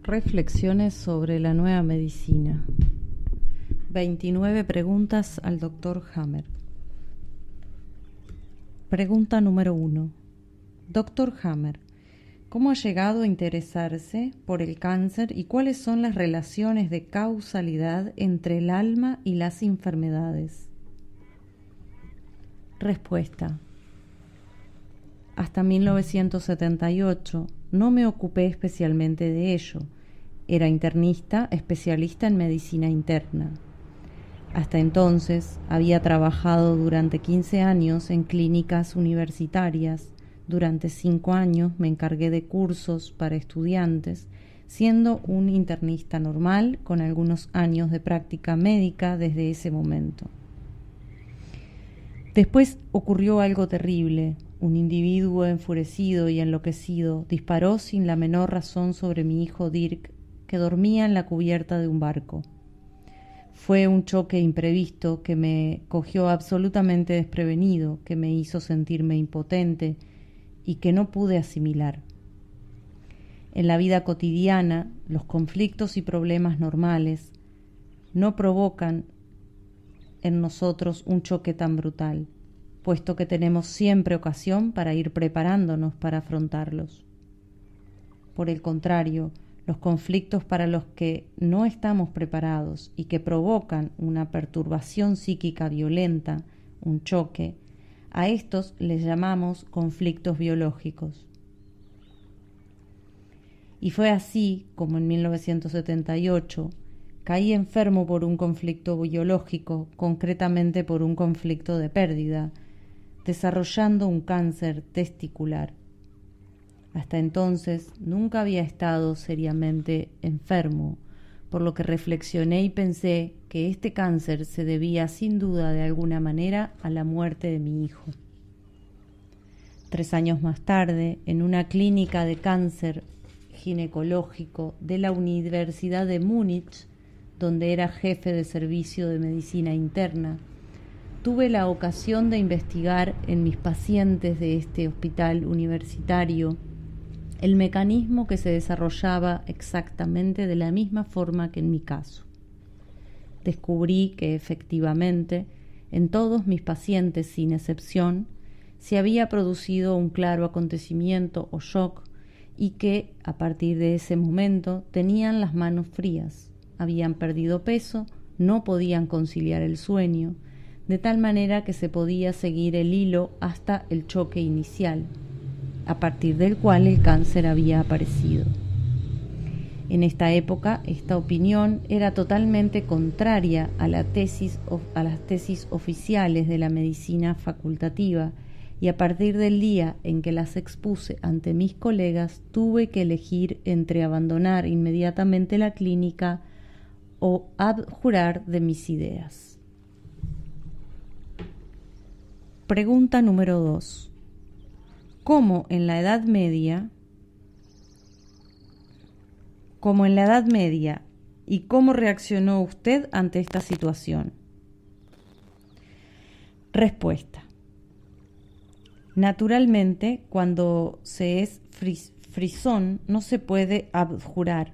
Reflexiones sobre la nueva medicina. 29 preguntas al Dr. Hammer. Pregunta número 1. Dr. Hammer, ¿cómo ha llegado a interesarse por el cáncer y cuáles son las relaciones de causalidad entre el alma y las enfermedades? Respuesta. Hasta 1978 no me ocupé especialmente de ello. Era internista especialista en medicina interna. Hasta entonces había trabajado durante 15 años en clínicas universitarias. Durante 5 años me encargué de cursos para estudiantes, siendo un internista normal con algunos años de práctica médica desde ese momento. Después ocurrió algo terrible. Un individuo enfurecido y enloquecido disparó sin la menor razón sobre mi hijo Dirk, que dormía en la cubierta de un barco. Fue un choque imprevisto que me cogió absolutamente desprevenido, que me hizo sentirme impotente y que no pude asimilar. En la vida cotidiana, los conflictos y problemas normales no provocan en nosotros un choque tan brutal, puesto que tenemos siempre ocasión para ir preparándonos para afrontarlos. Por el contrario, los conflictos para los que no estamos preparados y que provocan una perturbación psíquica violenta, un choque, a estos les llamamos conflictos biológicos. Y fue así como en 1978 caí enfermo por un conflicto biológico, concretamente por un conflicto de pérdida, desarrollando un cáncer testicular. Hasta entonces nunca había estado seriamente enfermo, por lo que reflexioné y pensé que este cáncer se debía sin duda de alguna manera a la muerte de mi hijo. 3 años más tarde, en una clínica de cáncer ginecológico de la Universidad de Múnich, donde era jefe de servicio de medicina interna, tuve la ocasión de investigar en mis pacientes de este hospital universitario el mecanismo que se desarrollaba exactamente de la misma forma que en mi caso. Descubrí que efectivamente en todos mis pacientes, sin excepción, se había producido un claro acontecimiento o shock y que, a partir de ese momento, tenían las manos frías, habían perdido peso, no podían conciliar el sueño, de tal manera que se podía seguir el hilo hasta el choque inicial, a partir del cual el cáncer había aparecido. En esta época, esta opinión era totalmente contraria a las tesis oficiales de la medicina facultativa, y a partir del día en que las expuse ante mis colegas, tuve que elegir entre abandonar inmediatamente la clínica o abjurar de mis ideas. Pregunta número 2. ¿Cómo en la Edad Media y cómo reaccionó usted ante esta situación? Respuesta. Naturalmente, cuando se es frisón, no se puede abjurar,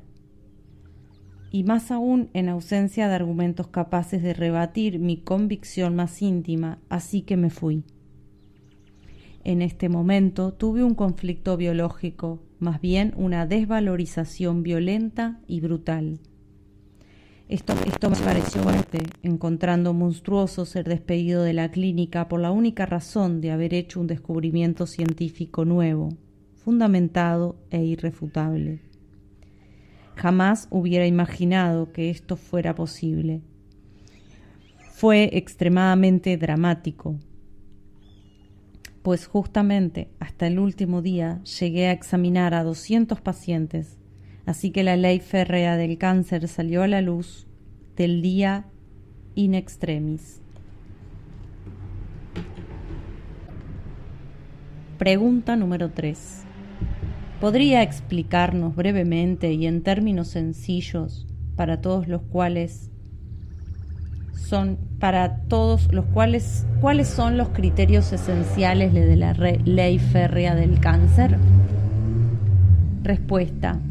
y más aún en ausencia de argumentos capaces de rebatir mi convicción más íntima, así que me fui. En este momento tuve un conflicto biológico, más bien una desvalorización violenta y brutal. Esto me pareció fuerte, encontrando monstruoso ser despedido de la clínica por la única razón de haber hecho un descubrimiento científico nuevo, fundamentado e irrefutable. Jamás hubiera imaginado que esto fuera posible. Fue extremadamente dramático, pues justamente hasta el último día llegué a examinar a 200 pacientes, así que la ley férrea del cáncer salió a la luz del día in extremis. Pregunta número 3. ¿Podría explicarnos brevemente y en términos sencillos cuáles son los criterios esenciales de la ley férrea del cáncer? Respuesta.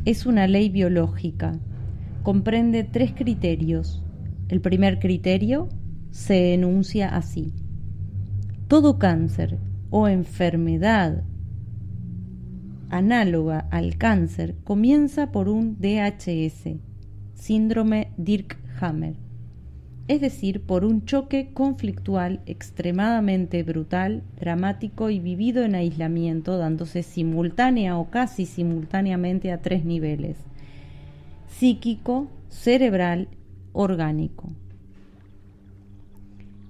es una ley biológica. Comprende 3 criterios. El primer criterio se enuncia así: todo cáncer o enfermedad análoga al cáncer comienza por un DHS, síndrome Dirkhammer, es decir, por un choque conflictual extremadamente brutal, dramático y vivido en aislamiento, dándose simultánea o casi simultáneamente a 3 niveles: psíquico, cerebral, orgánico.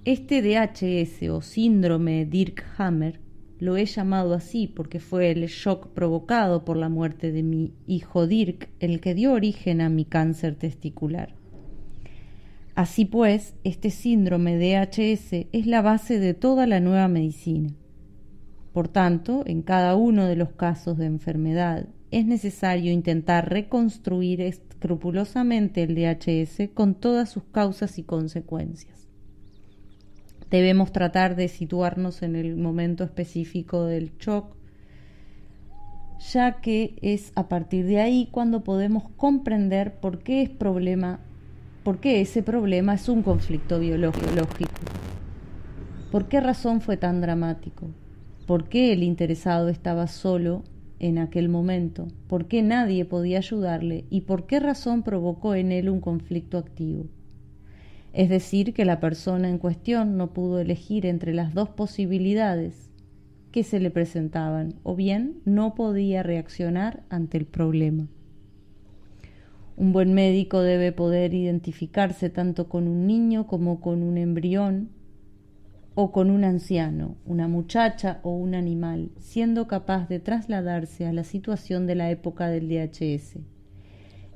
Este DHS o síndrome Dirkhammer lo he llamado así porque fue el shock provocado por la muerte de mi hijo Dirk el que dio origen a mi cáncer testicular. Así pues, este síndrome DHS es la base de toda la nueva medicina. Por tanto, en cada uno de los casos de enfermedad es necesario intentar reconstruir escrupulosamente el DHS con todas sus causas y consecuencias. Debemos tratar de situarnos en el momento específico del shock, ya que es a partir de ahí cuando podemos comprender por qué ese problema es un conflicto biológico. ¿Por qué razón fue tan dramático? ¿Por qué el interesado estaba solo en aquel momento? ¿Por qué nadie podía ayudarle? ¿Y por qué razón provocó en él un conflicto activo? Es decir, que la persona en cuestión no pudo elegir entre las 2 posibilidades que se le presentaban, o bien no podía reaccionar ante el problema. Un buen médico debe poder identificarse tanto con un niño como con un embrión o con un anciano, una muchacha o un animal, siendo capaz de trasladarse a la situación de la época del DHS.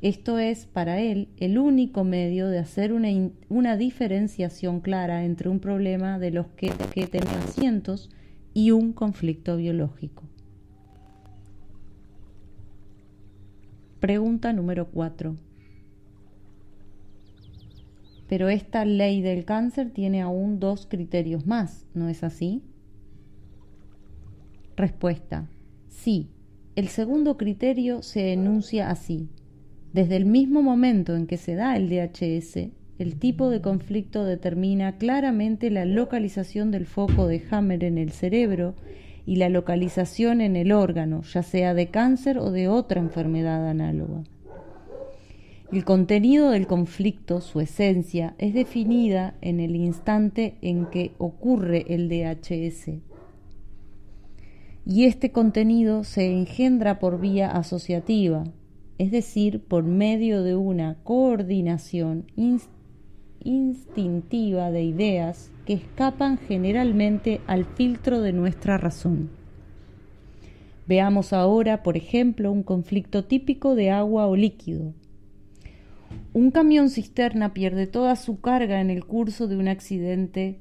Esto es, para él, el único medio de hacer una diferenciación clara entre un problema de los que tenía cientos y un conflicto biológico. Pregunta número 4. Pero esta ley del cáncer tiene aún 2 criterios más, ¿no es así? Respuesta: sí. El segundo criterio se enuncia así: desde el mismo momento en que se da el DHS, el tipo de conflicto determina claramente la localización del foco de Hammer en el cerebro y la localización en el órgano, ya sea de cáncer o de otra enfermedad análoga. El contenido del conflicto, su esencia, es definida en el instante en que ocurre el DHS. Y este contenido se engendra por vía asociativa, es decir, por medio de una coordinación instintiva de ideas que escapan generalmente al filtro de nuestra razón. Veamos ahora, por ejemplo, un conflicto típico de agua o líquido. Un camión cisterna pierde toda su carga en el curso de un accidente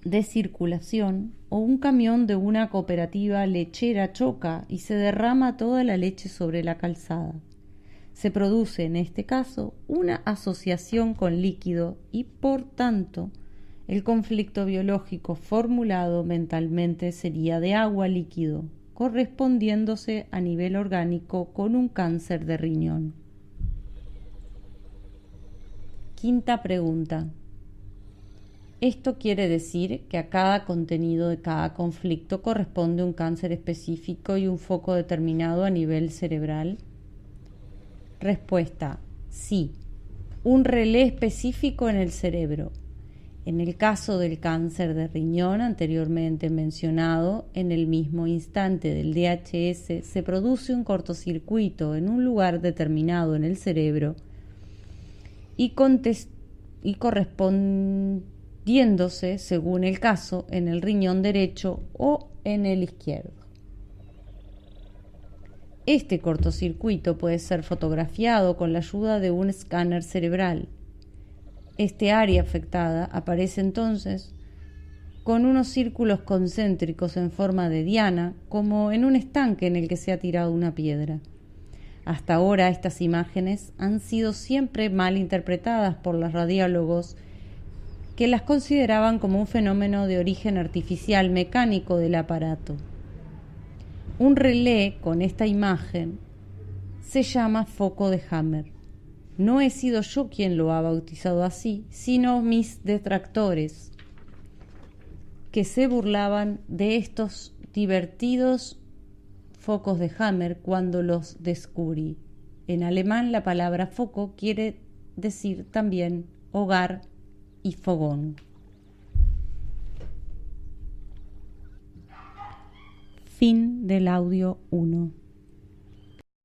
de circulación, o un camión de una cooperativa lechera choca y se derrama toda la leche sobre la calzada. Se produce en este caso una asociación con líquido y, por tanto, el conflicto biológico formulado mentalmente sería de agua-líquido, correspondiéndose a nivel orgánico con un cáncer de riñón. Quinta pregunta. ¿Esto quiere decir que a cada contenido de cada conflicto corresponde un cáncer específico y un foco determinado a nivel cerebral? Respuesta: sí, un relé específico en el cerebro. En el caso del cáncer de riñón anteriormente mencionado, en el mismo instante del DHS se produce un cortocircuito en un lugar determinado en el cerebro y correspondiéndose, según el caso, en el riñón derecho o en el izquierdo. Este cortocircuito puede ser fotografiado con la ayuda de un escáner cerebral. Este área afectada aparece entonces con unos círculos concéntricos en forma de diana, como en un estanque en el que se ha tirado una piedra. Hasta ahora estas imágenes han sido siempre mal interpretadas por los radiólogos, que las consideraban como un fenómeno de origen artificial mecánico del aparato. Un relé con esta imagen se llama foco de Hammer. No he sido yo quien lo ha bautizado así, sino mis detractores, que se burlaban de estos divertidos focos de Hammer cuando los descubrí. En alemán la palabra foco quiere decir también hogar y fogón. Fin del audio 1.